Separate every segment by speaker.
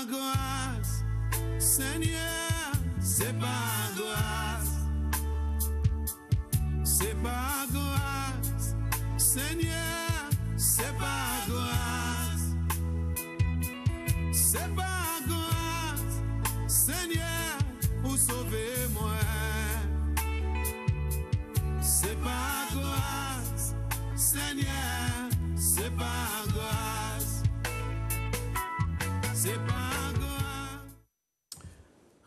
Speaker 1: grâce, Seigneur, c'est par grâce. C'est par grâce, Seigneur, c'est par grâce. C'est par grâce, Seigneur, pour sauver moi. C'est par grâce, Seigneur, c'est par grâce. C'est par grâce.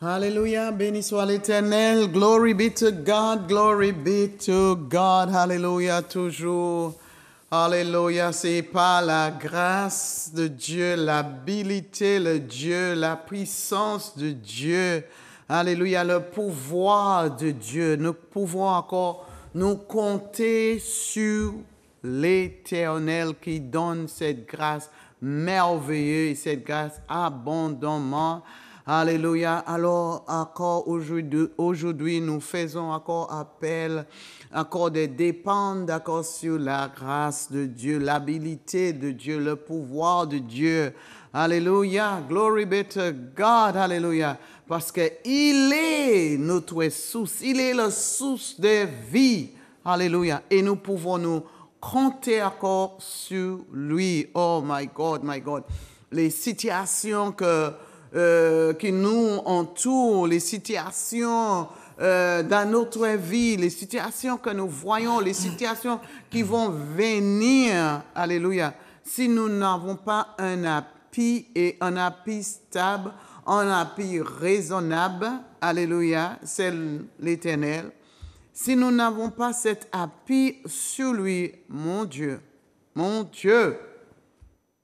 Speaker 2: Hallelujah, béni soit l'Éternel. Glory be to God, glory be to God. Hallelujah, toujours. Hallelujah, c'est par la grâce de Dieu, l'habilité de Dieu, la puissance de Dieu. Alléluia, le pouvoir de Dieu. Nous pouvons encore nous compter sur l'Éternel qui donne cette grâce merveilleuse, cette grâce abondamment. Alléluia. Alors, encore aujourd'hui, nous faisons encore appel, encore de dépendre, encore sur la grâce de Dieu, l'habilité de Dieu, le pouvoir de Dieu. Alléluia. Glory be to God. Alléluia. Parce qu'il est notre source. Il est la source de vie. Alléluia. Et nous pouvons nous compter encore sur lui. Oh my God, my God. Les situations qui nous entourent, les situations dans notre vie, les situations que nous voyons, les situations qui vont venir. Alléluia. Si nous n'avons pas un appui et un appui stable, un appui raisonnable, alléluia, c'est l'Éternel. Si nous n'avons pas cet appui sur lui, mon Dieu,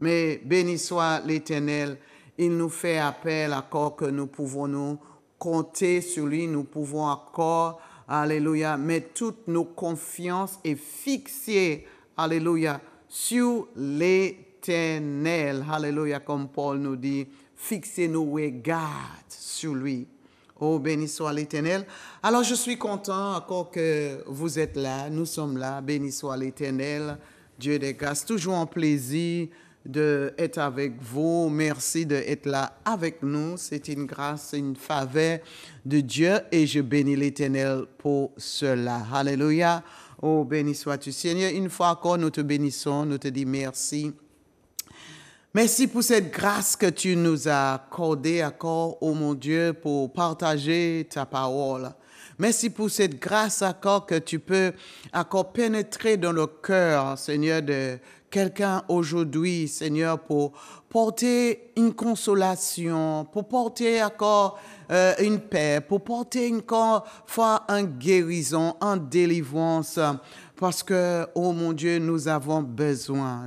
Speaker 2: mais béni soit l'Éternel, il nous fait appel encore que nous pouvons nous compter sur lui, nous pouvons encore, alléluia, mettre toutes nos confiances et fixer, alléluia, sur l'Éternel, alléluia, comme Paul nous dit, fixer nos regards sur lui. Oh, béni soit l'Éternel. Alors, je suis content encore que vous êtes là, nous sommes là, béni soit l'Éternel, Dieu des grâces, toujours un plaisir d'être avec vous. Merci d'être là avec nous. C'est une grâce, une faveur de Dieu et je bénis l'Éternel pour cela. Alléluia. Oh, béni sois-tu, Seigneur. Une fois encore, nous te bénissons, nous te disons merci. Merci pour cette grâce que tu nous as accordée encore, oh mon Dieu, pour partager ta parole. Merci pour cette grâce encore que tu peux encore pénétrer dans le cœur, Seigneur, de quelqu'un aujourd'hui, Seigneur, pour porter une consolation, pour porter encore une paix, pour porter encore une guérison, une délivrance. Parce que, oh mon Dieu, nous avons besoin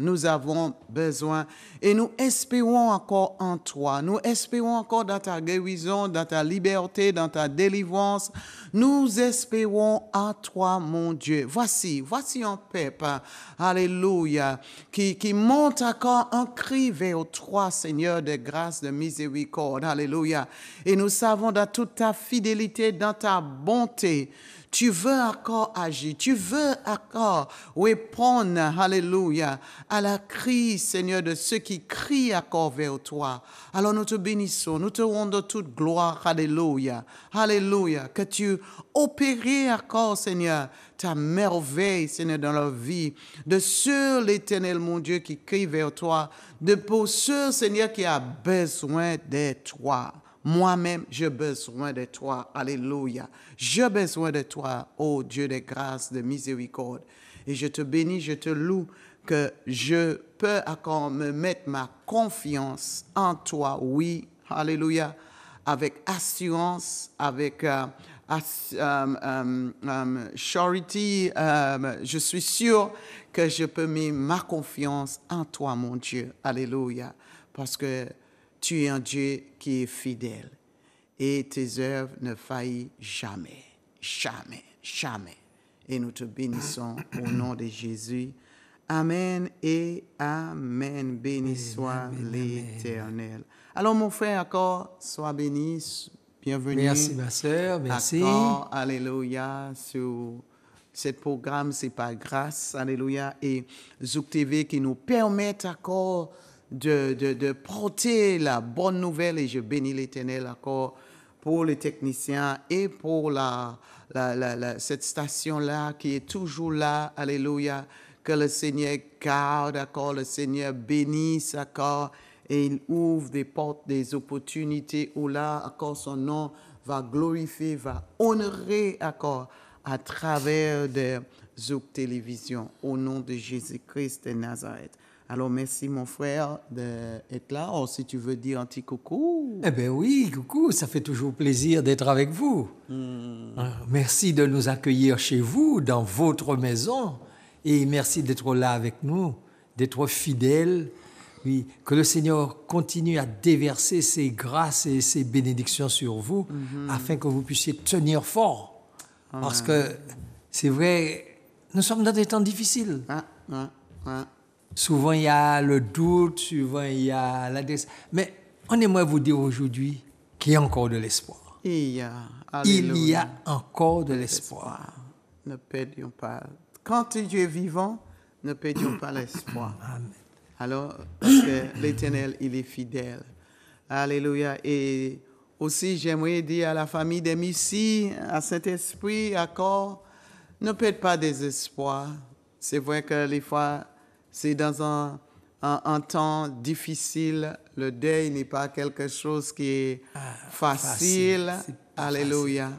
Speaker 2: et nous espérons encore en toi. Nous espérons encore dans ta guérison, dans ta liberté, dans ta délivrance. Nous espérons en toi, mon Dieu. Voici un peuple, alléluia, qui monte encore un cri vers toi, Seigneur, de grâce, de miséricorde, alléluia. Et nous savons dans toute ta fidélité, dans ta bonté, tu veux encore agir, tu veux encore répondre, alléluia, à la crise, Seigneur, de ceux qui crient encore vers toi. Alors nous te bénissons, nous te rendons toute gloire, alléluia, alléluia, que tu opères encore, Seigneur, ta merveille, Seigneur, dans leur vie, de ceux, l'Éternel, mon Dieu, qui crient vers toi, de pour ceux, Seigneur, qui a besoin de toi. Moi-même, j'ai besoin de toi. Alléluia. J'ai besoin de toi, ô Dieu de grâce, de miséricorde. Et je te bénis, je te loue que je peux encore me mettre ma confiance en toi. Oui, alléluia. Avec assurance, avec charity, je suis sûr que je peux mettre ma confiance en toi, mon Dieu. Alléluia. Parce que tu es un Dieu qui est fidèle et tes œuvres ne faillissent jamais, jamais, jamais. Et nous te bénissons au nom de Jésus. Amen et Amen. Béni soit l'Éternel. Alors mon frère, encore, sois béni, bienvenue.
Speaker 3: Merci ma sœur, merci.
Speaker 2: Encore, alléluia, sur ce programme, c'est par grâce, alléluia, et Zouk TV qui nous permettent encore de porter la bonne nouvelle et je bénis l'Éternel encore pour les techniciens et pour cette station-là qui est toujours là. Alléluia. Que le Seigneur garde, encore le Seigneur bénisse, encore, et il ouvre des portes, des opportunités où là, encore son nom va glorifier, va honorer, encore, à travers des Zouk Télévision, au nom de Jésus-Christ de Nazareth. Alors, merci mon frère d'être là. Ou si tu veux dire un petit coucou.
Speaker 3: Eh bien oui, coucou, ça fait toujours plaisir d'être avec vous. Merci de nous accueillir chez vous, dans votre maison. Et merci d'être là avec nous, d'être fidèles. Oui, que le Seigneur continue à déverser ses grâces et ses bénédictions sur vous, afin que vous puissiez tenir fort. Parce que, c'est vrai, nous sommes dans des temps difficiles. Souvent, il y a le doute, souvent, il y a la déception. Mais on aimerait vous dire aujourd'hui qu'il y a encore de l'espoir. Il y a encore de l'espoir.
Speaker 2: Ne perdons pas. Quand Dieu est vivant, ne perdons pas l'espoir.
Speaker 3: Amen.
Speaker 2: Alors, parce que l'Éternel, il est fidèle. Alléluia. Et aussi, j'aimerais dire à la famille des Missy, à Saint-Esprit, encore, ne perdez pas désespoir. C'est vrai que des fois, c'est dans un temps difficile. Le deuil n'est pas quelque chose qui est facile. Alléluia.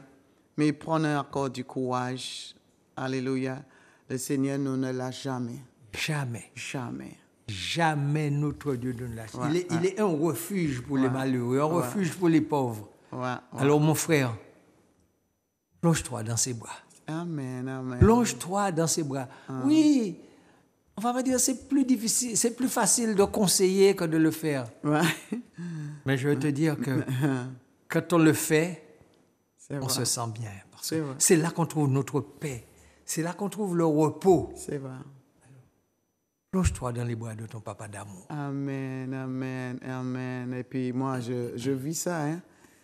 Speaker 2: Mais prenez encore du courage. Alléluia. Le Seigneur nous ne l'a jamais.
Speaker 3: Jamais.
Speaker 2: Jamais.
Speaker 3: Jamais notre Dieu ne l'a jamais. Il est un refuge pour les malheureux, un refuge pour les pauvres. Alors mon frère, plonge-toi dans ses bras.
Speaker 2: Amen, amen.
Speaker 3: Plonge-toi dans ses bras. Oui, on va me dire c'est plus difficile, c'est plus facile de conseiller que de le faire. Mais je veux te dire que quand on le fait, on se sent bien. C'est là qu'on trouve notre paix. C'est là qu'on trouve le repos.
Speaker 2: C'est vrai.
Speaker 3: Plonge-toi dans les bras de ton papa d'amour.
Speaker 2: Amen, amen, amen. Et puis moi, je vis ça. Hein?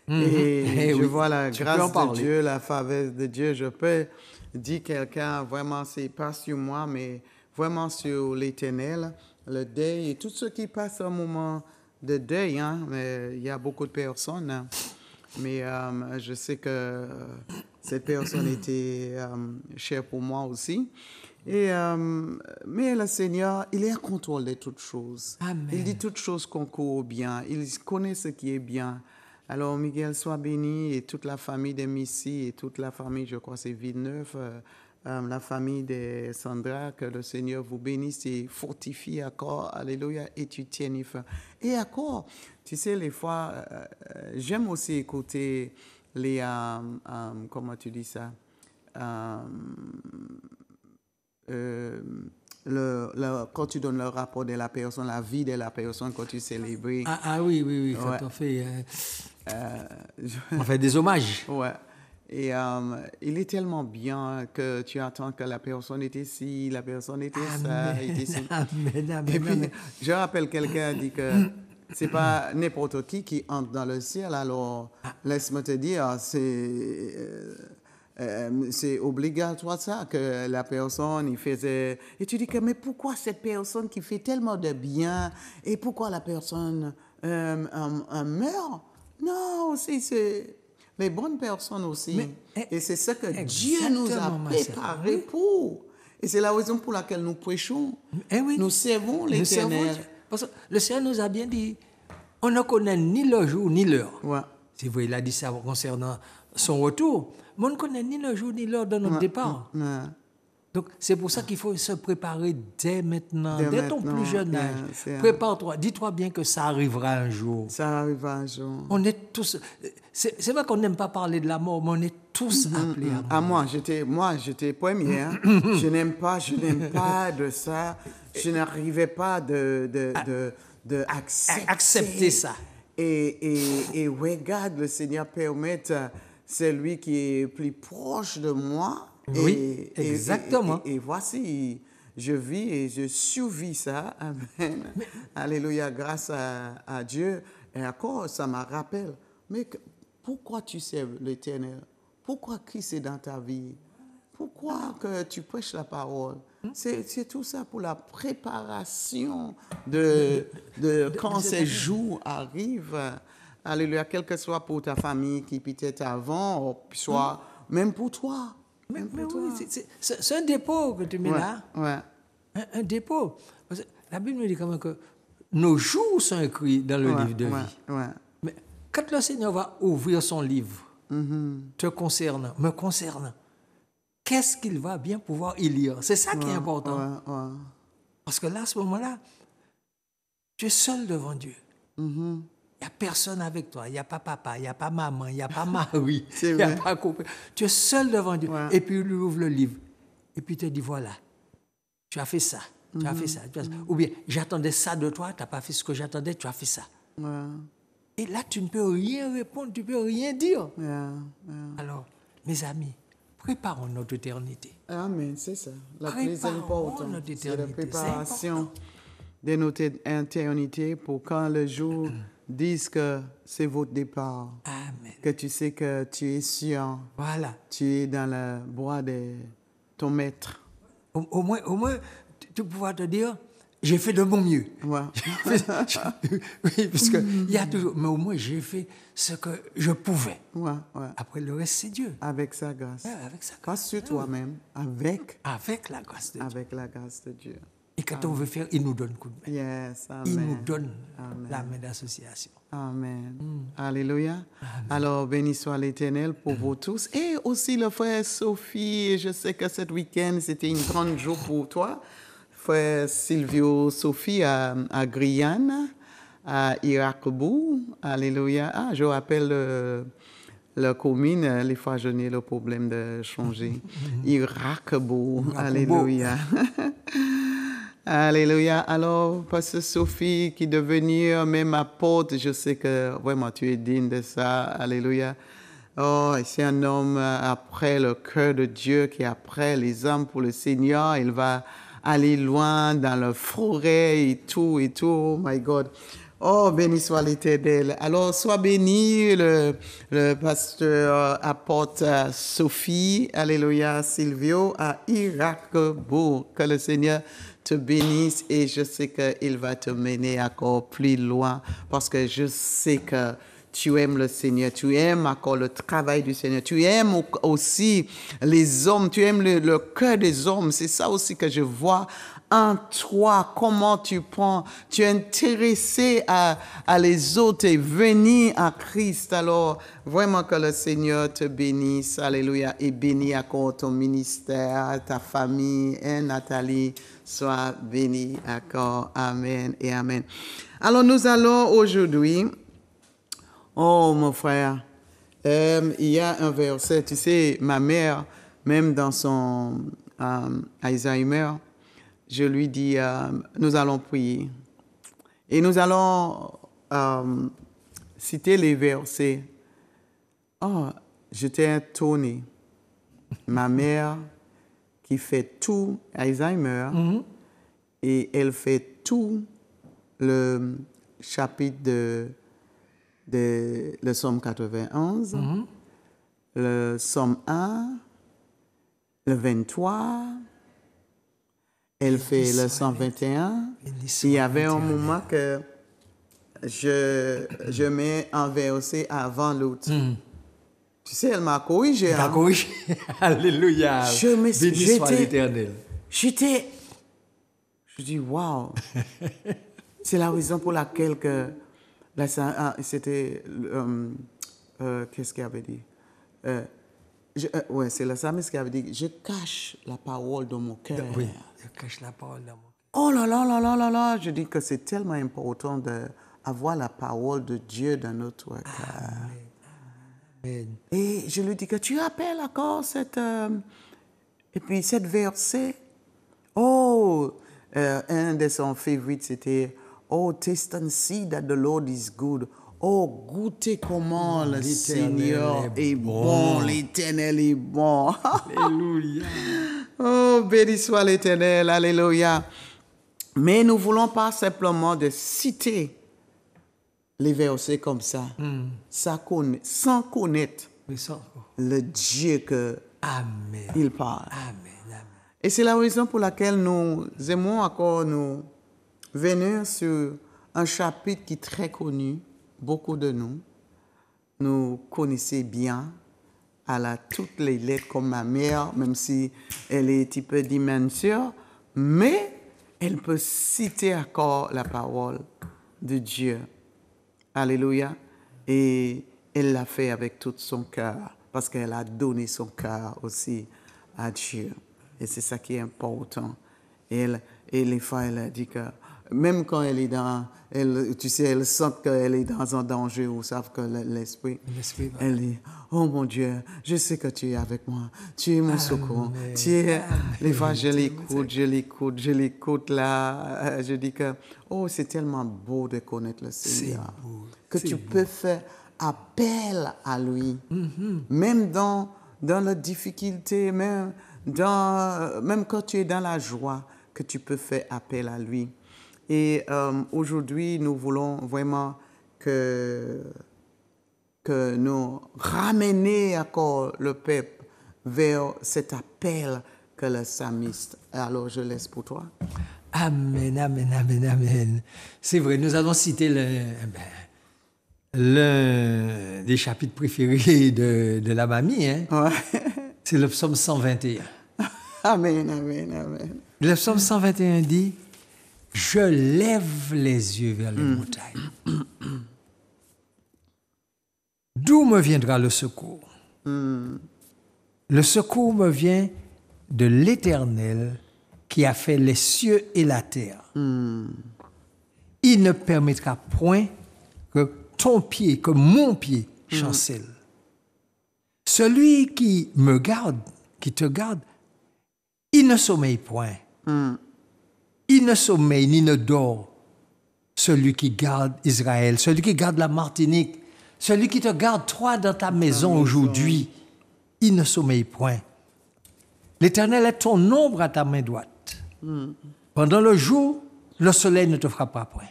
Speaker 2: Et je vois la grâce de Dieu, la faveur de Dieu. Je peux dire quelqu'un, vraiment, c'est pas sur moi, mais vraiment sur l'Éternel, le deuil et tout ce qui passe un moment de deuil. Hein? Mais il y a beaucoup de personnes. Hein? Mais je sais que cette personne était chère pour moi aussi. Et, mais le Seigneur, il est en contrôle de toutes choses.
Speaker 3: Amen.
Speaker 2: Il dit toutes choses concourent au bien. Il connaît ce qui est bien. Alors, Miguel, sois béni et toute la famille de Missy et toute la famille, je crois, c'est Villeneuve, la famille de Sandra, que le Seigneur vous bénisse et fortifie encore. Alléluia. Et tu tiennes fin. Et encore, tu sais, les fois, j'aime aussi écouter les, comment tu dis ça, quand tu donnes le rapport de la personne, la vie de la personne, quand tu célèbres.
Speaker 3: Oui, quand on fait, on fait des hommages.
Speaker 2: Ouais. Et il est tellement bien que tu attends que la personne était ici, la personne était ça. Et puis, je rappelle, quelqu'un a dit que c'est pas n'importe qui entre dans le ciel. Alors, laisse-moi te dire, c'est obligatoire ça, que la personne, il faisait... Et tu dis que, mais pourquoi cette personne qui fait tellement de bien, et pourquoi la personne meurt? Non, c'est les bonnes personnes aussi. Et c'est ce que Dieu nous a préparé pour. Et c'est la raison pour laquelle nous prêchons. Nous servons l'Éternel.
Speaker 3: Parce que le Seigneur nous a bien dit, on ne connaît ni le jour ni l'heure. C'est vrai, il a dit ça concernant son retour. Mais on ne connaît ni le jour ni l'heure de notre départ. Donc, c'est pour ça qu'il faut se préparer dès maintenant, dès ton plus jeune âge. Prépare-toi, dis-toi bien que ça arrivera un jour.
Speaker 2: Ça arrivera un jour.
Speaker 3: On est tous... C'est vrai qu'on n'aime pas parler de la mort, mais on est tous appelés à mourir.
Speaker 2: J'étais première. Je n'aime pas de ça. Je n'arrivais pas
Speaker 3: accepter ça.
Speaker 2: Et regarde, le Seigneur permette, c'est lui qui est plus proche de moi.
Speaker 3: Oui, exactement.
Speaker 2: Et voici, je vis et je survis ça. Amen. Alléluia, grâce à Dieu. Et encore, ça me rappelle. Mais pourquoi tu serves l'Éternel? Pourquoi Christ est dans ta vie? Pourquoi que tu prêches la parole? C'est tout ça pour la préparation quand ces jours arrivent. Alléluia, quel que soit pour ta famille qui peut-être avant, ou soit même pour toi.
Speaker 3: Mais oui, c'est un dépôt que tu mets là.
Speaker 2: Ouais.
Speaker 3: Un dépôt. Parce que la Bible nous dit quand même que nos jours sont écrits dans le livre de vie.
Speaker 2: Ouais.
Speaker 3: Mais quand le Seigneur va ouvrir son livre, te concernant, me concernant, qu'est-ce qu'il va bien pouvoir y lire? C'est ça qui est important. Parce que là, à ce moment-là, tu es seul devant Dieu. Il n'y a personne avec toi. Il n'y a pas papa, il n'y a pas maman, il n'y a pas mari, il n'y a pas copain. Tu es seul devant Dieu. Et puis, il lui ouvre le livre. Et puis, il te dit, voilà, tu as fait ça, tu as fait ça. Ou bien, j'attendais ça de toi, tu n'as pas fait ce que j'attendais, tu as fait ça. Et là, tu ne peux rien répondre, tu ne peux rien dire. Alors, mes amis, préparons notre éternité.
Speaker 2: Amen, c'est ça. La plus importante, c'est la préparation de notre éternité pour quand le jour dise que c'est votre départ.
Speaker 3: Amen.
Speaker 2: Que tu sais que tu es sûr.
Speaker 3: Voilà.
Speaker 2: Tu es dans le bras de ton maître.
Speaker 3: Au moins, tu pourras te dire, j'ai fait de mon mieux.
Speaker 2: Ouais.
Speaker 3: Oui, parce qu'il y a toujours, mais au moins j'ai fait ce que je pouvais. Après, le reste, c'est Dieu.
Speaker 2: Avec sa grâce.
Speaker 3: Avec sa grâce.
Speaker 2: Pas sur toi-même, avec
Speaker 3: la grâce de Dieu.
Speaker 2: Avec la grâce de Dieu.
Speaker 3: Et quand on veut faire, il nous donne coup de main.
Speaker 2: Yes, amen.
Speaker 3: Il nous donne la main d'association.
Speaker 2: Amen. Alléluia. Amen. Alors, béni soit l'Éternel pour vous tous. Et aussi le frère Sophie, je sais que cet week-end, c'était une grande jour pour toi. Frère Silvio Sophie à Guyane, à Irakbou. Alléluia. Je rappelle la commune, les fois je n'ai le problème de changer. Irakbou. Alléluia. Alléluia. Alors, Pasteur Sophie, qui est devenue même apôtre, je sais que vraiment tu es digne de ça. Alléluia. Oh, c'est un homme après le cœur de Dieu, qui après les âmes pour le Seigneur. Il va aller loin dans le forêt et tout, et tout. Oh my God. Oh, béni soit l'Éternel. Alors, sois béni, le pasteur apôtre Sophie, alléluia, Silvio, à Irakbourg. Que le Seigneur te bénisse et je sais qu'il va te mener encore plus loin parce que je sais que tu aimes le Seigneur, tu aimes encore le travail du Seigneur, tu aimes aussi les hommes, tu aimes le cœur des hommes. C'est ça aussi que je vois en toi, comment tu es intéressé à les autres et venir à Christ. Alors, vraiment que le Seigneur te bénisse, alléluia, et bénis encore ton ministère, ta famille, et Nathalie, sois bénie encore, amen et amen. Alors, nous allons aujourd'hui, oh mon frère, il y a un verset, tu sais, ma mère, même dans son Alzheimer, je lui dis, nous allons prier. Et nous allons citer les versets. Oh, j'étais étonné. Ma mère qui fait tout Alzheimer, et elle fait tout le chapitre de le Somme 91, le Somme 1, le 23, elle fait le 121. Il y avait un moment que je mets un verset avant l'autre. Tu sais, elle m'a corrigé.
Speaker 3: Elle m'a corrigé. Alléluia. Béni soit l'Éternel.
Speaker 2: Je dis, waouh. C'est la raison pour laquelle que c'était... qu'est-ce qu'il avait dit? C'est le psalmiste qui avait dit, je cache la parole dans mon cœur.
Speaker 3: Oui, je cache la parole dans mon cœur.
Speaker 2: Oh là là là là là là. Je dis que c'est tellement important d'avoir la parole de Dieu dans notre cœur.
Speaker 3: Amen.
Speaker 2: Et je lui dis que tu appelles encore et puis cette verset. Oh, un de son favorites, c'était oh, taste and see that the Lord is good. Oh, goûtez comment le Seigneur est bon, l'Éternel est bon.
Speaker 3: Alléluia.
Speaker 2: Oh, béni soit l'Éternel, alléluia. Mais nous ne voulons pas simplement de citer les versets comme ça, sans connaître le Dieu qu'il parle.
Speaker 3: Amen.
Speaker 2: Et c'est la raison pour laquelle nous aimons encore nous venir sur un chapitre qui est très connu. Beaucoup de nous connaissons bien toutes les lettres comme ma mère, même si elle est un petit peu dimension, mais elle peut citer encore la parole de Dieu. Alléluia. Et elle l'a fait avec tout son cœur, parce qu'elle a donné son cœur aussi à Dieu. Et c'est ça qui est important. Et les fois, elle a dit que même quand elle est tu sais, elle sent qu'elle est dans un danger ou savent que l'esprit, elle dit, oh mon Dieu, je sais que tu es avec moi, tu es mon secours. Les fois, je l'écoute là, je dis que, oh, c'est tellement beau de connaître le Seigneur, que tu peux faire appel à lui, même dans la difficulté, même quand tu es dans la joie, que tu peux faire appel à lui. Et aujourd'hui, nous voulons vraiment que nous ramener encore le peuple vers cet appel que le psalmiste. Alors, je laisse pour toi.
Speaker 3: Amen, amen, amen, amen. C'est vrai, nous allons citer l'un des chapitres préférés de la mamie. Hein?
Speaker 2: Ouais.
Speaker 3: C'est le psaume 121.
Speaker 2: Amen, amen, amen.
Speaker 3: Le psaume 121 dit, « Je lève les yeux vers les montagnes. D'où me viendra le secours? Le secours me vient de l'Éternel qui a fait les cieux et la terre. Il ne permettra point que mon pied chancelle. Celui qui me garde, qui te garde, il ne sommeille point. Il ne sommeille ni ne dort. Celui qui garde Israël, celui qui garde la Martinique, celui qui te garde toi dans ta maison aujourd'hui, il ne sommeille point. L'Éternel est ton ombre à ta main droite. Pendant le jour, le soleil ne te frappera point.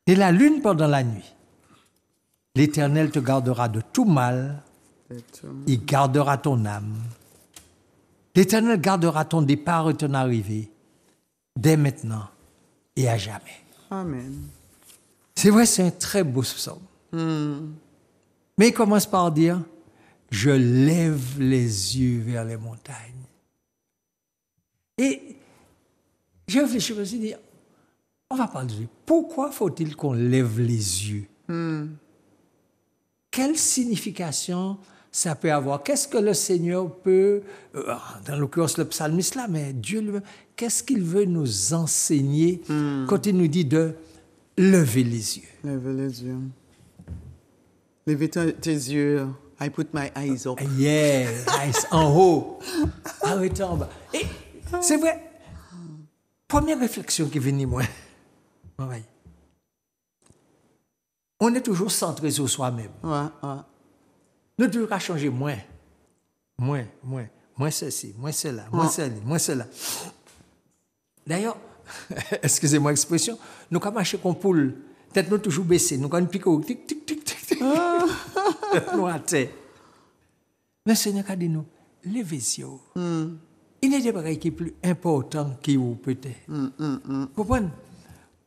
Speaker 3: Et la lune pendant la nuit. L'Éternel te gardera de tout mal. Il gardera ton âme. L'Éternel gardera ton départ et ton arrivée, dès maintenant et à jamais.
Speaker 2: Amen.
Speaker 3: C'est vrai, c'est un très beau psaume. Mais il commence par dire, je lève les yeux vers les montagnes. Et j'ai réfléchi, je me suis dit, on va parler de Dieu. Pourquoi faut-il qu'on lève les yeux? Quelle signification ça peut avoir? Qu'est-ce que le Seigneur peut, dans l'occurrence le psalmiste là, mais Dieu lui-même, qu'est-ce qu'il veut nous enseigner quand il nous dit de lever les yeux?
Speaker 2: Lever les yeux. Lever tes yeux. I put my eyes up.
Speaker 3: Yeah, eyes en haut. Arrêtez en bas. Et c'est vrai, première réflexion qui est venue, moi. Ouais. On est toujours centré sur soi-même.
Speaker 2: Ouais.
Speaker 3: Nous devons changer moins ceci, moins cela, moins cela. D'ailleurs, excusez-moi l'expression, nous quand marcher comme poule, tête nous toujours baissée, nous quand une pique tic tic tic tic tic. Nous à terre. Mais le Seigneur a dit nous, levez les yeux. Il y a des bagages qui sont plus importants que vous peut-être. Comprenez?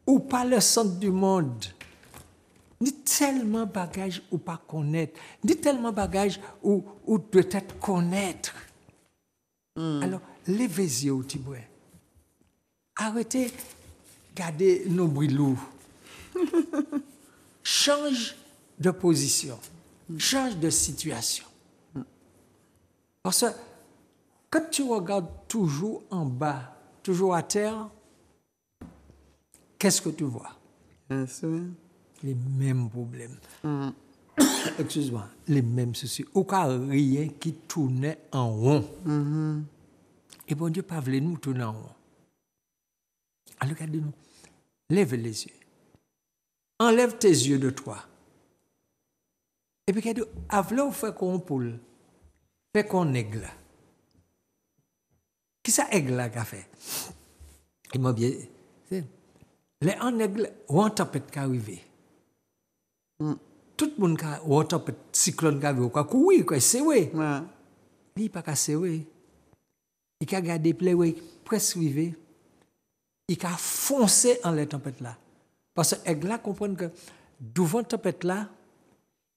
Speaker 3: Ou pas le centre du monde. Ni tellement de bagages ou pas connaître, ni tellement de bagages ou peut-être connaître. Alors, levez les yeux, Tiboué. Arrêtez, gardez nos brilous. Change de position, change de situation. Parce que quand tu regardes toujours en bas, toujours à terre, qu'est-ce que tu vois? Les mêmes problèmes. Excuse-moi, les mêmes soucis. Aucun rien qui tournait en rond. Et bon Dieu pas voulu nous tourner en rond. Alors regardez-nous, lève les yeux. Enlève tes yeux de toi. Et puis regardez, avant de faire qu'on poule, fait qu'on aigle. Qui ça aigle là qu'a fait? Il m'a bien. Les en aigle, on tempête qui arrive. Tout le monde qui a tempête cyclone qui arrive, quoi courir, quoi c'est oui. Il pas qu'à c'est oui. Il a gardé pleurer presque arrivé. Il a foncé en la tempête là. Parce que l'aigle là comprend que devant la tempête là,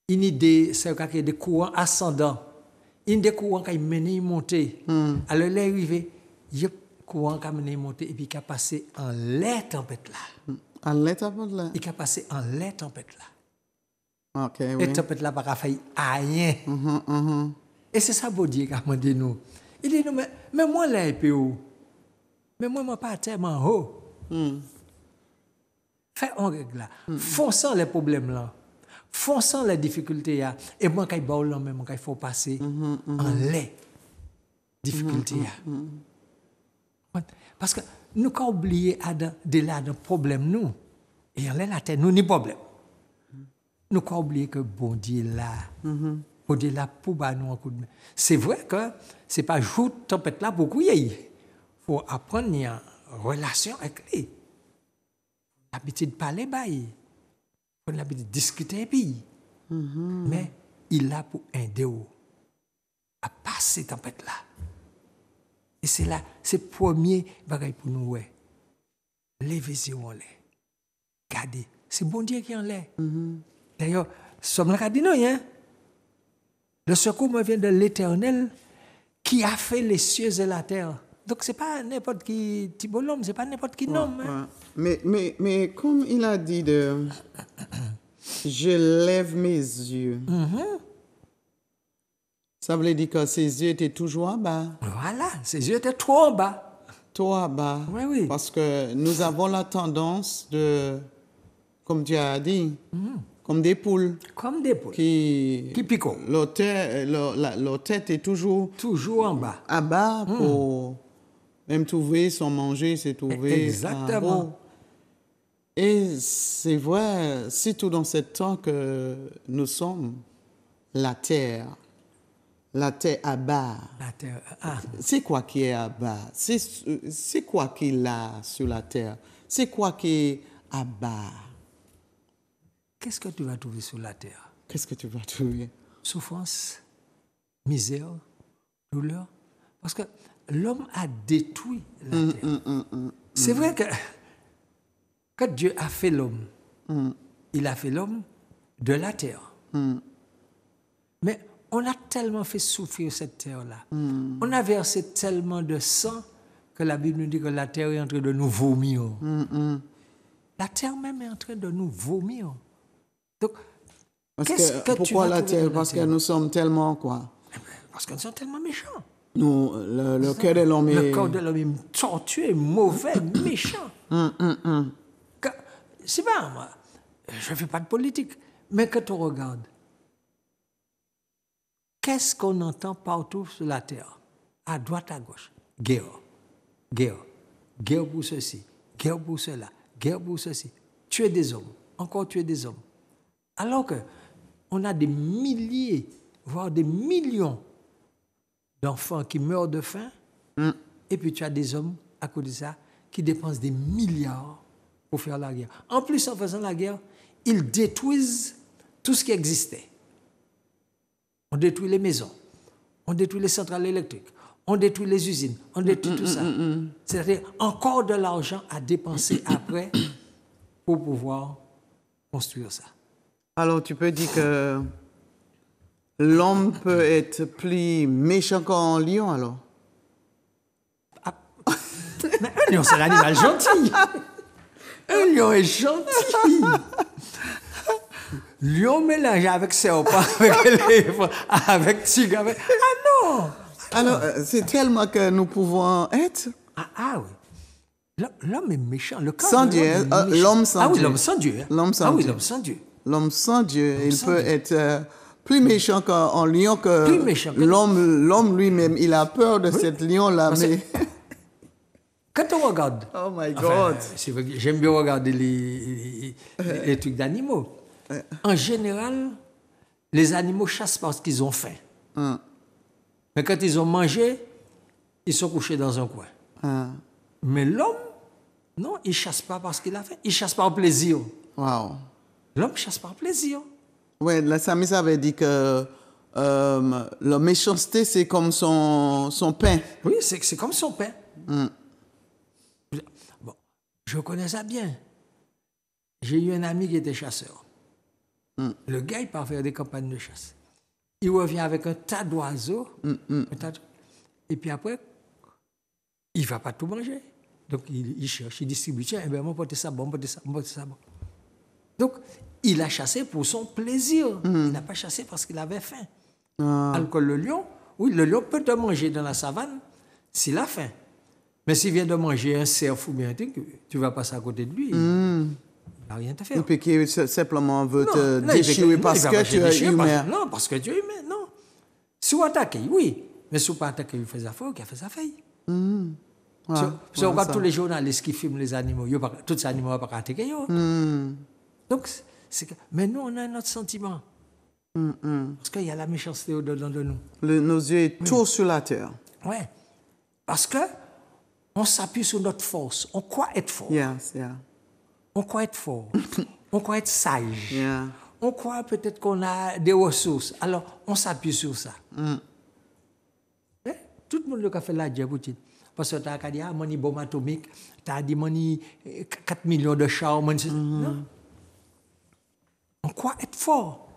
Speaker 3: il y a des courants ascendants. Il y a des courants qui mènent monter. Alors là, arrivé, il y a des courants qui mènent monter et puis qui a passé en la tempête là.
Speaker 2: En la tempête là?
Speaker 3: Il a passé en la tempête là.
Speaker 2: Ok,
Speaker 3: Et
Speaker 2: oui.
Speaker 3: la tempête là, pas fait rien. Et c'est ça, bon Dieu, qui a demandé nous. Il dit, non, mais moi, là, un peu haut. Mais moi, pas tellement haut. Fais un règle là. Fonçant les problèmes là. Fonçant les difficultés là. Et moi, quand il là, même, quand il faut passer en les difficultés là. Parce que nous, quand oublié de là, de problème, nous, et en la terre, nous, ni problème. Nous, quand oublié que bon Dieu là, bon Dieu là, pour nous un coup de main. C'est vrai que c'est pas jour tempête là pour couiller. Il faut apprendre une relation avec lui. L'habitude de parler, on a l'habitude de discuter, puis. Mais il a pour aider à passer cette tempête-là. Et c'est là, c'est le premier bagage pour nous. Les visions en l'air. Regardez, c'est bon Dieu qui en l'air. D'ailleurs, sommes là dit non, hein? Le secours me vient de l'Éternel qui a fait les cieux et la terre. Donc, ce n'est pas n'importe qui petit bonhomme, ce n'est pas n'importe qui homme. Hein?
Speaker 2: Mais comme il a dit de je lève mes yeux, ça veut dire que ses yeux étaient toujours en bas.
Speaker 3: Voilà, ses yeux étaient trop en bas.
Speaker 2: Trop en bas.
Speaker 3: Oui, oui.
Speaker 2: Parce que nous avons la tendance de, comme tu as dit, comme des poules.
Speaker 3: Comme des poules.
Speaker 2: Qui
Speaker 3: piquent.
Speaker 2: Leur tête est toujours
Speaker 3: en bas.
Speaker 2: À bas pour même trouver son manger, c'est trouver.
Speaker 3: Exactement.
Speaker 2: En haut. Et c'est vrai, c'est tout dans ce temps que nous sommes, la terre à bas.
Speaker 3: La terre.
Speaker 2: C'est quoi qui est à bas? C'est quoi qui est là sur la terre? C'est quoi qui est à bas?
Speaker 3: Qu'est-ce que tu vas trouver sur la terre?
Speaker 2: Qu'est-ce que tu vas trouver?
Speaker 3: Souffrance, misère, douleur. Parce que l'homme a détruit la terre. C'est vrai que quand Dieu a fait l'homme, il a fait l'homme de la terre. Mais on a tellement fait souffrir cette terre-là. On a versé tellement de sang que la Bible nous dit que la terre est en train de nous vomir. La terre même est en train de nous vomir. Donc,
Speaker 2: pourquoi la terre? Parce que nous sommes tellement quoi?
Speaker 3: Parce que nous sommes tellement méchants.
Speaker 2: Nous, le cœur de l'homme est...
Speaker 3: Le cœur de l'homme est tortueux, mauvais, méchant. C'est pas moi. Je ne fais pas de politique. Mais quand on regarde, qu'est-ce qu'on entend partout sur la terre? À droite, à gauche. Guerre. Guerre. Guerre pour ceci. Guerre pour cela. Guerre pour ceci. Tuer des hommes. Encore tuer des hommes. Alors qu'on a des milliers, voire des millions d'enfants qui meurent de faim, et puis tu as des hommes, à cause de ça, qui dépensent des milliards pour faire la guerre. En plus, en faisant la guerre, ils détruisent tout ce qui existait. On détruit les maisons, on détruit les centrales électriques, on détruit les usines, on détruit tout ça. C'est-à-dire encore de l'argent à dépenser après pour pouvoir construire ça.
Speaker 2: Alors, tu peux dire que l'homme peut être plus méchant qu'un lion, alors?
Speaker 3: Mais un lion, c'est un animal gentil. Un lion est gentil. Lion mélange avec serpent, avec éléphant, avec tigre. Ah non!
Speaker 2: Alors, c'est tellement que nous pouvons être...
Speaker 3: oui. L'homme est méchant. Le
Speaker 2: sans Dieu. L'homme sans Dieu.
Speaker 3: Oui, l'homme sans Dieu.
Speaker 2: L'homme sans Dieu.
Speaker 3: L'homme sans Dieu.
Speaker 2: L'homme sans Dieu, il peut être plus méchant qu'un lion, que l'homme lui-même. Il a peur de cet lion-là. Mais...
Speaker 3: Quand on regarde...
Speaker 2: Oh my God!
Speaker 3: C'est vrai que j'aime bien regarder les trucs d'animaux. En général, les animaux chassent parce qu'ils ont faim. Mais quand ils ont mangé, ils sont couchés dans un coin. Mais l'homme, non, il ne chasse pas parce qu'il a faim. Il chasse par plaisir.
Speaker 2: Wow!
Speaker 3: L'homme chasse par plaisir.
Speaker 2: Oui, la Samis avait dit que la méchanceté, c'est comme son pain.
Speaker 3: Oui, c'est comme son pain. Bon, je connais ça bien. J'ai eu un ami qui était chasseur. Le gars, il part faire des campagnes de chasse. Il revient avec un tas d'oiseaux. Et puis après, il ne va pas tout manger. Donc, il cherche, il distribue. Tiens, eh bien, moi, portez ça bon, portez ça bon, portez ça bon. Donc, il a chassé pour son plaisir. Il n'a pas chassé parce qu'il avait faim. Alors que le lion, oui, le lion peut te manger dans la savane s'il a faim. Mais s'il vient de manger un cerf ou bien un truc, tu vas passer à côté de lui. Il n'a rien à faire.
Speaker 2: Et puis qui simplement veut te déchirer parce que tu es humain.
Speaker 3: Non, parce que tu es humain, non. Si vous attaquez, oui. Mais si vous ne pas attaquer, il fait sa faille, il fait sa faille. Si on regarde tous les journalistes qui filment les animaux, tous ces animaux ne vont pas attaquer. Donc, mais nous, on a un autre sentiment. Parce qu'il y a la méchanceté au-dedans de nous.
Speaker 2: Nos yeux sont tous sur la terre.
Speaker 3: Oui. Parce que on s'appuie sur notre force. On croit être fort.
Speaker 2: Yes, yeah.
Speaker 3: On croit être fort. On croit être sage.
Speaker 2: Yeah.
Speaker 3: On croit peut-être qu'on a des ressources. Alors, on s'appuie sur ça. Tout le monde a fait la diaboutique. Parce que tu as dit, mon bombe atomique, tu as dit, mon 4 millions de chars. Non. On croit être fort.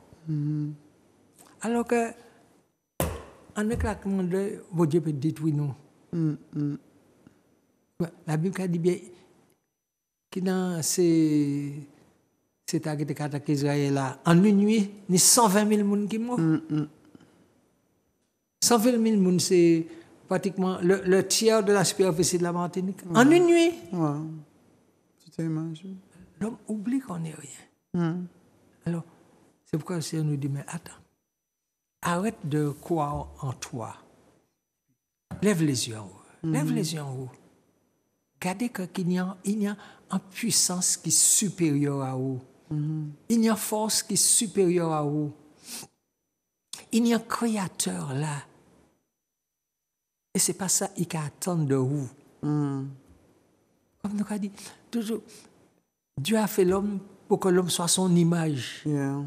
Speaker 3: Alors que, en éclatement de vos Dieu peut détruire nous. La Bible a dit bien, que dans ces attaques d'Israël, en une nuit, il y a 120 000 personnes qui meurent. 120 000 personnes, c'est pratiquement le tiers de la superficie de la Martinique. En une nuit.
Speaker 2: Tu t'imagines?
Speaker 3: L'homme oublie qu'on n'est rien. Alors, c'est pourquoi le Seigneur nous dit, mais attends, arrête de croire en toi. Lève les yeux en haut. Lève les yeux en haut. Regardez qu'il y a une puissance qui est supérieure à vous. Il y a une force qui est supérieure à vous. Il y a un créateur là. Et ce n'est pas ça qu'il attend de vous. Comme nous avons dit, toujours, Dieu a fait l'homme pour que l'homme soit son image.
Speaker 2: Yeah.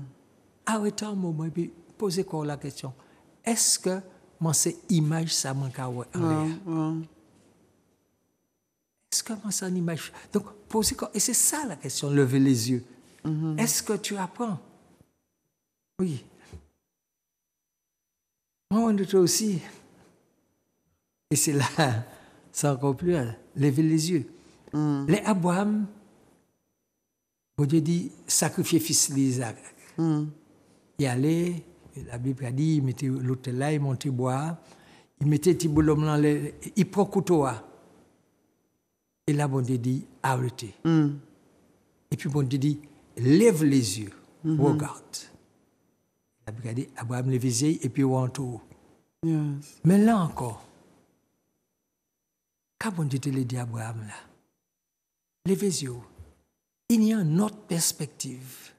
Speaker 3: Arrêtez un moment et puis posez quoi la question. Est-ce que moi, cette image, ça manque à voir? Est-ce que moi, c'est une image? Donc, posez quoi? Et c'est ça la question, lever les yeux. Est-ce que tu apprends? Oui. Moi, on est aussi. Et c'est là, c'est encore plus, lever les yeux. Les Abraham, Dieu dit, sacrifier fils d'Isaac. Il allait, la Bible a dit, il mettait l'autel là, il montait bois, il mettait petit boulot là, il prend couteau. Et là, bon Dieu dit, arrêtez. Et puis bon Dieu dit, lève les yeux, regarde. La Bible a dit, Abraham lève les yeux et puis on entoure.
Speaker 2: Yes.
Speaker 3: Mais là encore, quand bon Dieu te l'a dit à Abraham là, lève les yeux. Il y a une autre perspective.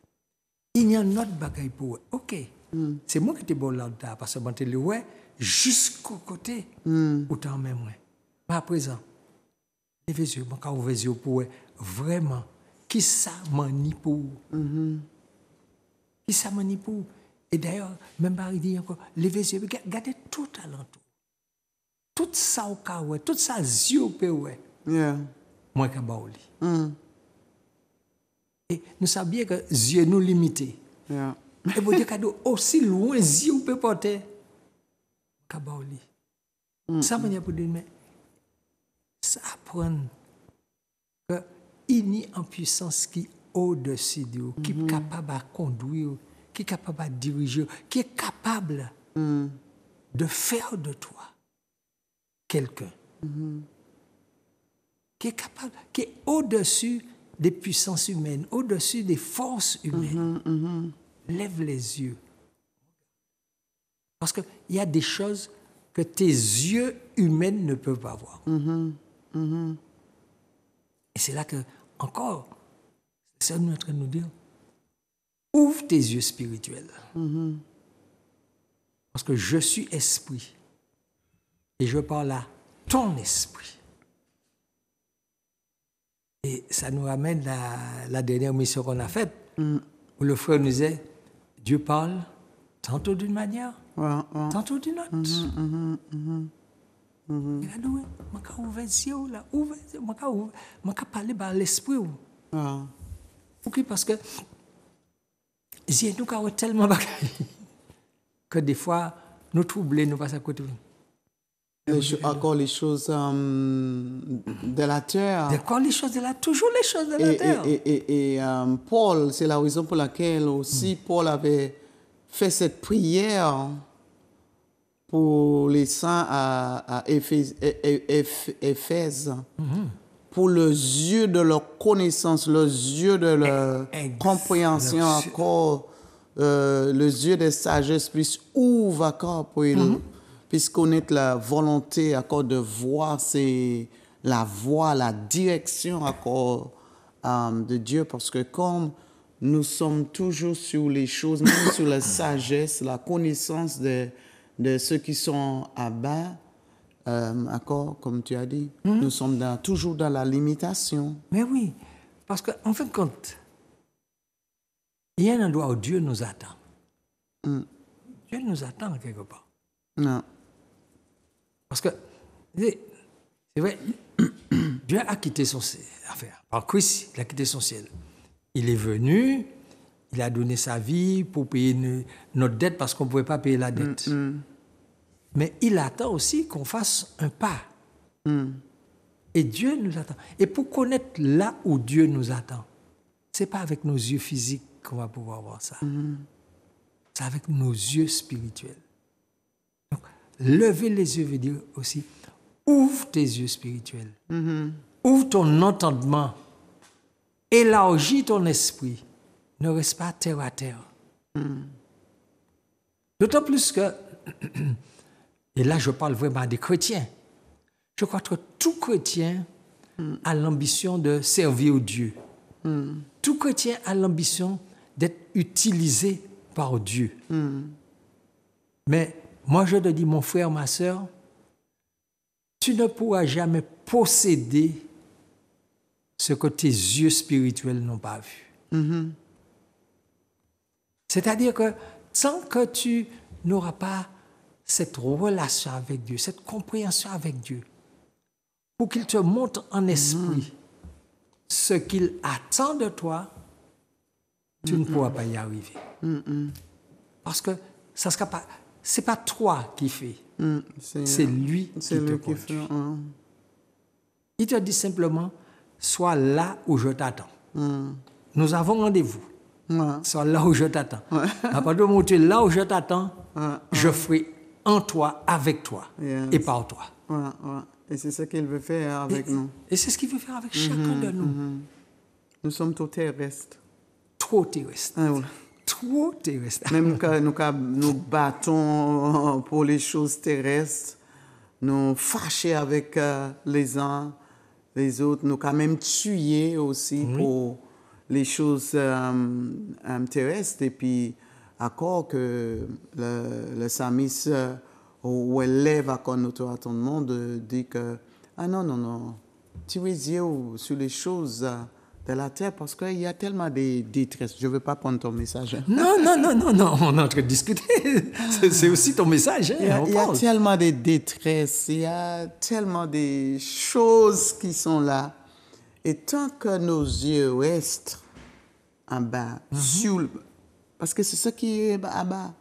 Speaker 3: Il y a une autre bagaille pour eux. Ok, c'est moi qui te bon là, parce que bon te le ouais jusqu'au côté, autant même ouais. Mais à présent, lève les yeux, quand vous les yeux pour eux, vraiment, qui ça manipule? Qui ça manipule? Et d'ailleurs, même Paris dit encore, levez les yeux, regardez tout alentour. Tout ça au cas où, tout ça yeux au pays où. Moi qui baouli. Et nous savons bien que yeux nous limités. Et vous dire cadeau aussi loin yeux au peut porter. Kabaouli. Ça veut dire pour dire, mais ça apprend qu'il y a une puissance qui est au-dessus de vous, qui est capable de conduire, qui est capable de diriger, qui est capable de faire de toi quelqu'un. Qui est capable, qui est au-dessus des puissances humaines, au-dessus des forces humaines. Lève les yeux. Parce qu'il y a des choses que tes yeux humains ne peuvent pas voir. Et c'est là que, encore, c'est ça que nous sommes en train de nous dire. Ouvre tes yeux spirituels. Parce que je suis esprit. Et je parle à ton esprit. Et ça nous ramène à la dernière mission qu'on a faite, où le frère nous disait, Dieu parle, tantôt d'une manière,
Speaker 2: Ouais, ouais.
Speaker 3: tantôt d'une autre. Il a dit, oui, je vais ouvrir les yeux, là, je vais parler par l'esprit.
Speaker 2: Ouais.
Speaker 3: Pourquoi? Parce que nous avons tellement de bagailles que des fois, nous troublons, nous passons à côté.
Speaker 2: Encore les choses de la terre.
Speaker 3: Encore les choses de la toujours les choses de la terre.
Speaker 2: Et Paul, c'est la raison pour laquelle aussi Paul avait fait cette prière pour les saints à Éphèse, pour les yeux de leur connaissance, les yeux de leur compréhension encore, les yeux de sagesse puissent ouvrir encore pour ils puissent connaître la volonté encore de voir la voie, la direction encore de Dieu, parce que comme nous sommes toujours sur les choses, même sur la sagesse, la connaissance de ceux qui sont à bas, encore, comme tu as dit, nous sommes toujours dans la limitation.
Speaker 3: Mais oui, parce qu'en fin de compte, il y a un endroit où Dieu nous attend. Dieu nous attend quelque part.
Speaker 2: Non.
Speaker 3: Parce que, c'est vrai, Dieu a quitté son ciel. Par Christ, il a quitté son ciel. Il est venu, il a donné sa vie pour payer notre dette parce qu'on ne pouvait pas payer la dette. Mais il attend aussi qu'on fasse un pas. Et Dieu nous attend. Et pour connaître là où Dieu nous attend, ce n'est pas avec nos yeux physiques qu'on va pouvoir voir ça. C'est avec nos yeux spirituels. Donc, lever les yeux veut dire aussi, ouvre tes yeux spirituels. Ouvre ton entendement. Élargis ton esprit. Ne reste pas terre à terre. D'autant plus que, et là je parle vraiment des chrétiens, je crois que tout chrétien a l'ambition de servir Dieu. Tout chrétien a l'ambition d'être utilisé par Dieu. Mais moi je te dis, mon frère, ma sœur, tu ne pourras jamais posséder ce que tes yeux spirituels n'ont pas vu. C'est-à-dire que tant que tu n'auras pas cette relation avec Dieu, cette compréhension avec Dieu, pour qu'il te montre en esprit ce qu'il attend de toi, tu ne pourras pas y arriver. Parce que ça sera pas, c'est pas toi qui fais, c'est lui qui te conduit. Il te dit simplement, sois là où je t'attends. Nous avons rendez-vous. Sois là où je t'attends. À partir du moment où tu es là où je t'attends, je ferai en toi, avec toi et par toi.
Speaker 2: Et c'est ce qu'il veut faire avec nous.
Speaker 3: Et c'est ce qu'il veut faire avec chacun de nous.
Speaker 2: Nous sommes trop terrestres.
Speaker 3: Trop terrestres. Trop terrestres.
Speaker 2: Même quand nous battons pour les choses terrestres, nous fâchons avec les uns, les autres, nous quand même tuer aussi pour les choses terrestres. Et puis, encore que le psalmiste ou élève à notre attendement de dire que non, tu es yeux sur les choses de la terre parce qu'il y a tellement de détresse. Je ne veux pas prendre ton message.
Speaker 3: Non, on est en train de discuter. C'est aussi ton message.
Speaker 2: Il y a tellement de détresse, il y a tellement de choses qui sont là. Et tant que nos yeux restent en bas, parce que c'est ce qui est en bas,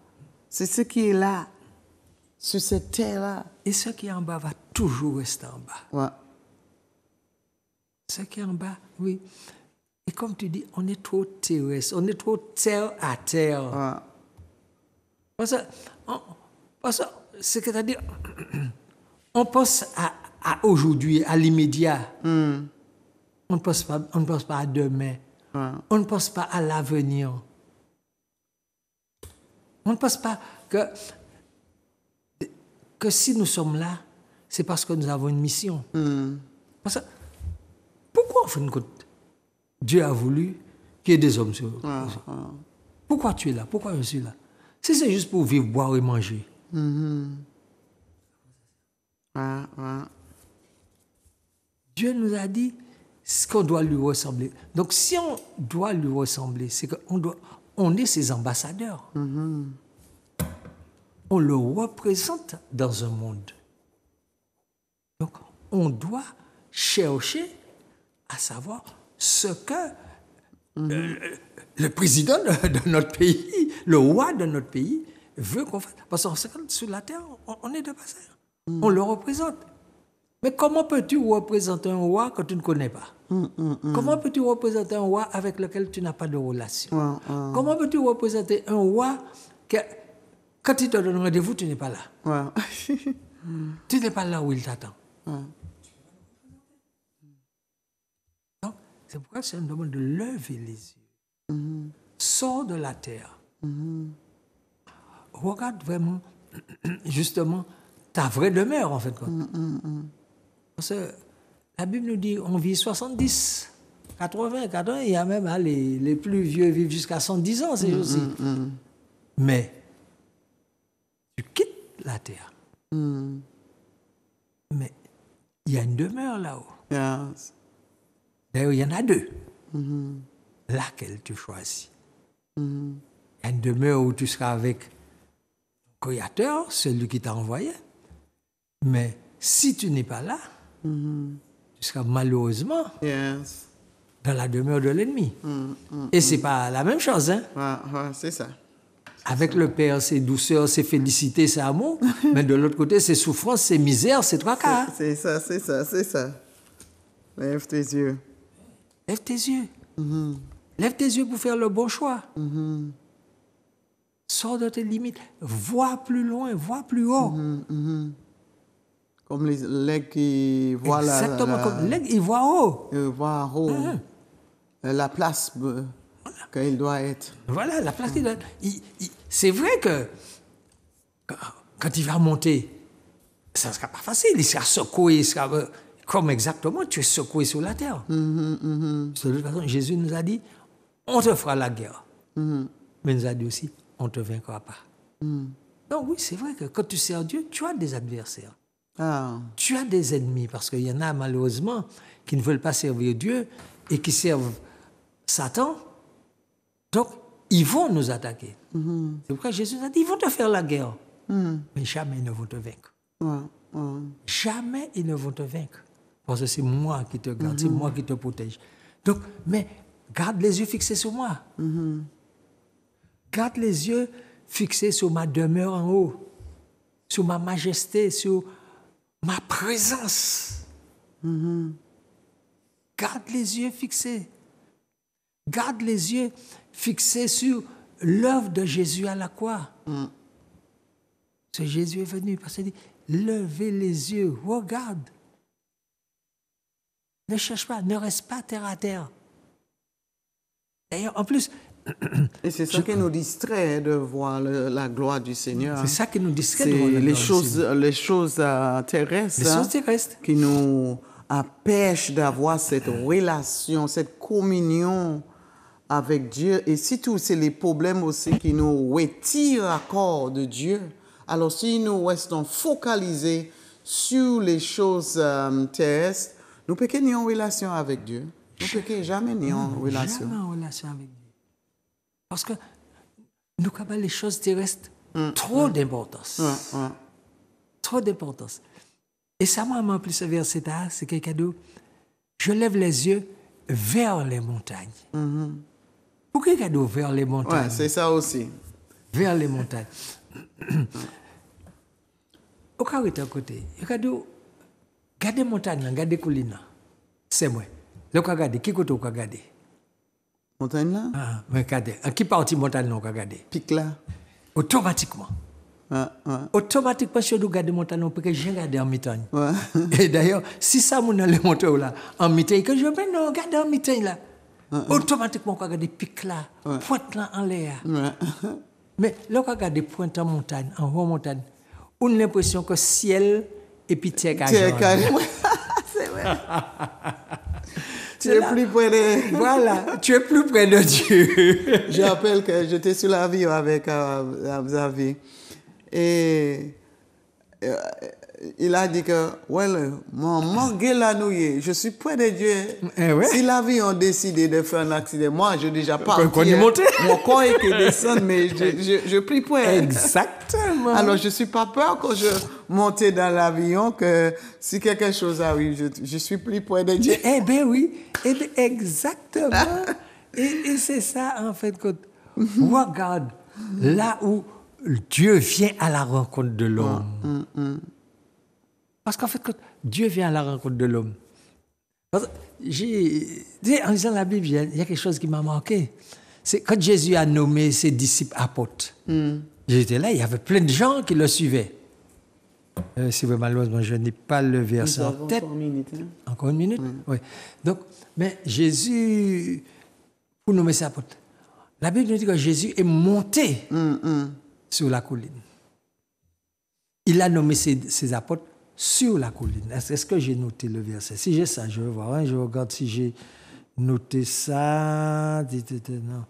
Speaker 2: c'est ce qui est là, sur cette terre-là.
Speaker 3: Et ce qui est en bas va toujours rester en bas.
Speaker 2: Ouais.
Speaker 3: Ce qui est en bas, oui. Et comme tu dis, on est trop terrestre, on est trop terre à terre.
Speaker 2: Ouais.
Speaker 3: Parce que c'est-à-dire, on pense à aujourd'hui, à l'immédiat. On ne pense pas à demain.
Speaker 2: Ouais.
Speaker 3: On ne pense pas à l'avenir. On ne pense pas que si nous sommes là, c'est parce que nous avons une mission. Parce que, pourquoi, en fin de compte, Dieu a voulu qu'il y ait des hommes sur Pourquoi tu es là? Pourquoi je suis là? Si c'est juste pour vivre, boire et manger. Dieu nous a dit qu'on doit lui ressembler. Donc, si on doit lui ressembler, c'est qu'on est ses ambassadeurs. on le représente dans un monde. Donc, on doit chercher à savoir ce que le président de notre pays, le roi de notre pays, veut qu'on fasse. Parce que sur la terre, on est de passage. On le représente. Mais comment peux-tu représenter un roi que tu ne connais pas? Comment peux-tu représenter un roi avec lequel tu n'as pas de relation? Comment peux-tu représenter un roi que, quand il te donne rendez-vous, tu n'es pas là? Tu n'es pas là où il t'attend. Donc, c'est pourquoi c'est une demande de lever les yeux. Sors de la terre. Regarde vraiment, justement, ta vraie demeure, en fait. Parce que la Bible nous dit on vit 70, 80, il y a même les plus vieux vivent jusqu'à 110 ans, c'est aussi. Mais tu quittes la terre. Mais il y a une demeure là-haut.
Speaker 2: Yes.
Speaker 3: D'ailleurs, il y en a deux. Laquelle tu choisis? Il y a une demeure où tu seras avec le Créateur, celui qui t'a envoyé. Mais si tu n'es pas là, tu seras malheureusement
Speaker 2: Yes.
Speaker 3: dans la demeure de l'ennemi. Et ce n'est pas la même chose. Hein?
Speaker 2: C'est ça.
Speaker 3: Avec le Père, c'est douceur, c'est félicité, c'est amour. Mais de l'autre côté, c'est souffrance, c'est misère, c'est tracas.
Speaker 2: C'est ça. Lève tes yeux.
Speaker 3: Lève tes yeux. Lève tes yeux pour faire le bon choix. Sors de tes limites. Vois plus loin, vois plus haut.
Speaker 2: Comme les legs qui voient
Speaker 3: Exactement comme l'aigle, il voit haut.
Speaker 2: voient en haut la place qu'il doit être.
Speaker 3: Voilà, la place qu'il doit être. C'est vrai que quand il va monter, ça ne sera pas facile. Il sera secoué, comme exactement tu es secoué sur la terre. De toute façon, Jésus nous a dit, on te fera la guerre. Mais il nous a dit aussi, on ne te vaincra pas. Donc oui, c'est vrai que quand tu sers Dieu, tu as des adversaires. Tu as des ennemis, parce qu'il y en a malheureusement qui ne veulent pas servir Dieu et qui servent Satan. Donc, ils vont nous attaquer. C'est pourquoi Jésus a dit, ils vont te faire la guerre. Mais jamais ils ne vont te vaincre. Jamais ils ne vont te vaincre. Parce que c'est moi qui te garde, c'est moi qui te protège. Donc, mais garde les yeux fixés sur moi. Garde les yeux fixés sur ma demeure en haut, sur ma majesté, sur ma présence. Garde les yeux fixés. Garde les yeux fixés sur l'œuvre de Jésus à la croix. Ce Jésus est venu parce qu'il dit, levez les yeux, regarde. Ne cherche pas, ne reste pas terre à terre. D'ailleurs, en plus...
Speaker 2: Et c'est ça qui nous distrait de voir la gloire du Seigneur.
Speaker 3: C'est ça qui nous distrait de voir la
Speaker 2: les
Speaker 3: gloire
Speaker 2: choses,
Speaker 3: du Seigneur.
Speaker 2: les choses terrestres.
Speaker 3: Les choses terrestres.
Speaker 2: Qui nous empêchent d'avoir cette relation, cette communion avec Dieu. Et surtout, c'est les problèmes aussi qui nous retirent à corps de Dieu. Alors, si nous restons focalisés sur les choses terrestres, nous ne pouvons pas en relation avec Dieu. Nous ne pouvons jamais en relation.
Speaker 3: Jamais en relation avec Dieu. Parce que nous avons les choses terrestres trop d'importance. Trop d'importance. Et ça m'a appris ce verset-là, c'est quelqu'un d'autre. Je lève les yeux vers les montagnes. Pourquoi quelqu'un d'autre vers les montagnes?
Speaker 2: C'est ça aussi.
Speaker 3: Vers les montagnes. Au cas où tu es à côté, regardez les montagnes, regardez les collines. C'est moi. Le cas regardez, qui côté vous regardez?
Speaker 2: Montagne là?
Speaker 3: Mais regardez, à qui partie montagne vous regardez?
Speaker 2: Pic là?
Speaker 3: Automatiquement. Automatiquement, si vous regardez montagne, on peut que je regarde en montagne. Et d'ailleurs, si ça vous allez monter là, en montagne, que je vais non regarder en montagne là. Automatiquement, on regarde pic là, pointe là en l'air. Mais là, on regarde pointe en montagne, en haut montagne, on a l'impression que ciel et puis terre carrément.
Speaker 2: C'est vrai. Tu es plus près de...
Speaker 3: Voilà, tu es plus près de Dieu.
Speaker 2: Je rappelle que j'étais sur l'avion avec Xavier. Et il a dit que, je suis près de Dieu.
Speaker 3: Eh ouais.
Speaker 2: Si l'avion décidé de faire un accident, moi, je déjà parti.
Speaker 3: Qu'on y monte.
Speaker 2: Mon corps est qui descend, mais je prie près.
Speaker 3: Exactement.
Speaker 2: Alors, je ne suis pas peur quand je monte dans l'avion que si quelque chose arrive, je suis plus près de Dieu.
Speaker 3: Eh bien oui, exactement. et c'est ça, en fait, que regarde, là où Dieu vient à la rencontre de l'homme. Parce qu'en fait, quand Dieu vient à la rencontre de l'homme, en lisant la Bible, il y a quelque chose qui m'a marqué. C'est quand Jésus a nommé ses disciples apôtres. J'étais là, il y avait plein de gens qui le suivaient. C'est vrai, malheureusement, je n'ai pas le verset en tête. Encore une minute. Oui. Donc, mais Jésus, pour nommer ses apôtres, la Bible nous dit que Jésus est monté sur la colline. Il a nommé ses apôtres sur la colline. Est-ce que j'ai noté le verset? Si j'ai ça, je vais voir. Je regarde si j'ai noté ça. Non.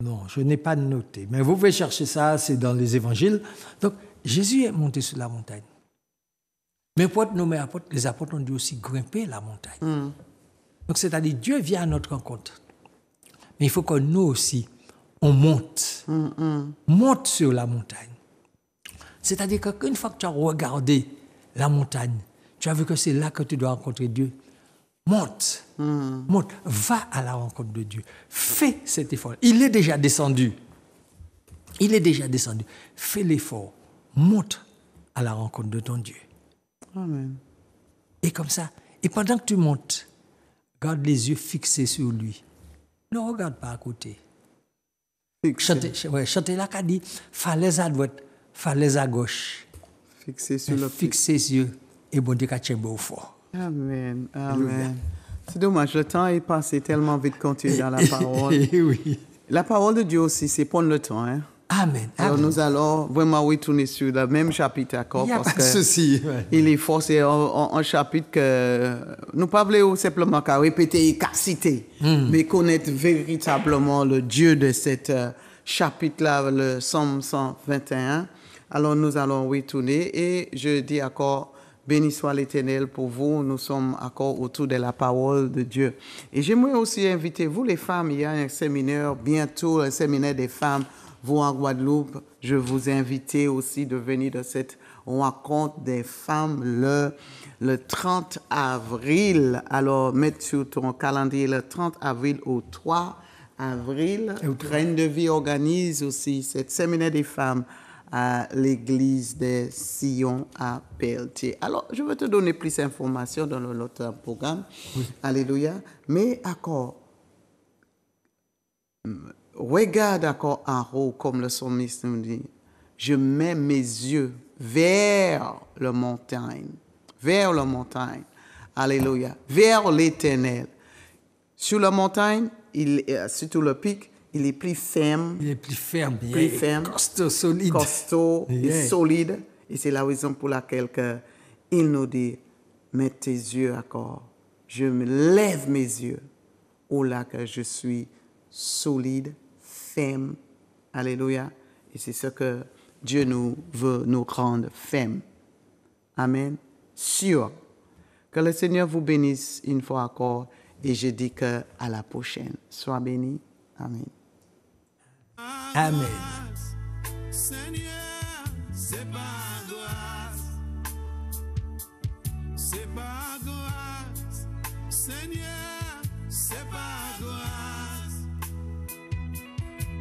Speaker 3: Non, je n'ai pas noté. Mais vous pouvez chercher ça, c'est dans les évangiles. Donc, Jésus est monté sur la montagne. Mais pour être nommé apôtre, les apôtres ont dû aussi grimper la montagne. Donc, c'est-à-dire, Dieu vient à notre rencontre. Mais il faut que nous aussi, on monte. Monte sur la montagne. C'est-à-dire qu'une fois que tu as regardé la montagne, tu as vu que c'est là que tu dois rencontrer Dieu. Monte. Monte. Va à la rencontre de Dieu. Fais cet effort. Il est déjà descendu. Il est déjà descendu. Fais l'effort. Monte à la rencontre de ton Dieu.
Speaker 2: Amen.
Speaker 3: Et comme ça, et pendant que tu montes, garde les yeux fixés sur lui. Ne regarde pas à côté. Chantez là qu'a dit falaise à droite, falaise à gauche.
Speaker 2: Fixé sur le
Speaker 3: Fixez les yeux et bon Dieu qu'a au fort.
Speaker 2: Amen. Amen. C'est dommage, le temps est passé tellement vite quand tu es dans la parole.
Speaker 3: Oui.
Speaker 2: La parole de Dieu aussi, c'est prendre le temps. Hein?
Speaker 3: Amen.
Speaker 2: Alors nous allons vraiment retourner sur le même chapitre, d'accord?
Speaker 3: Il n'y a
Speaker 2: parce
Speaker 3: pas de souci.
Speaker 2: Il est fort, c'est un chapitre que nous ne parlons simplement qu'à répéter et qu'à citer, mais connaître véritablement le Dieu de cet chapitre-là, le Psaume 121. Alors nous allons retourner et je dis encore, béni soit l'Éternel pour vous, nous sommes encore autour de la parole de Dieu. Et j'aimerais aussi inviter vous les femmes, il y a un séminaire bientôt, un séminaire des femmes, vous en Guadeloupe, je vous invite aussi de venir de cette rencontre des femmes le 30 avril. Alors, mettre sur ton calendrier le 30 avril au 3 avril. Graine de vie organise aussi cette séminaire des femmes à l'église des Sillons à Pelletier. Alors, je vais te donner plus d'informations dans notre programme. Oui. Alléluia. Mais encore, regarde encore en haut, comme le psalmiste nous dit, je mets mes yeux vers la montagne. Vers la montagne. Alléluia. Vers l'Éternel. Sur la montagne, surtout le pic, il est plus ferme.
Speaker 3: Il est plus ferme.
Speaker 2: Plus ferme.
Speaker 3: Costaud, solide.
Speaker 2: Costaud et solide. Et c'est la raison pour laquelle il nous dit, mets tes yeux encore. Je me lève mes yeux. Oh là que je suis solide, ferme. Alléluia. Et c'est ce que Dieu nous veut nous rendre fermes. Amen. Sûr. Que le Seigneur vous bénisse une fois encore. Et je dis qu'à la prochaine. Sois béni. Amen.
Speaker 3: Amen.
Speaker 1: Seigneur, c'est pas grâce. C'est pas grâce. Seigneur, c'est pas grâce.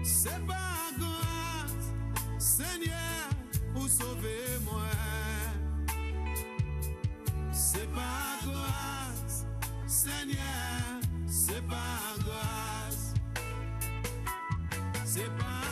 Speaker 1: C'est pas grâce. Seigneur, pour sauver moi. C'est pas grâce. Seigneur, c'est pas grâce. C'est pas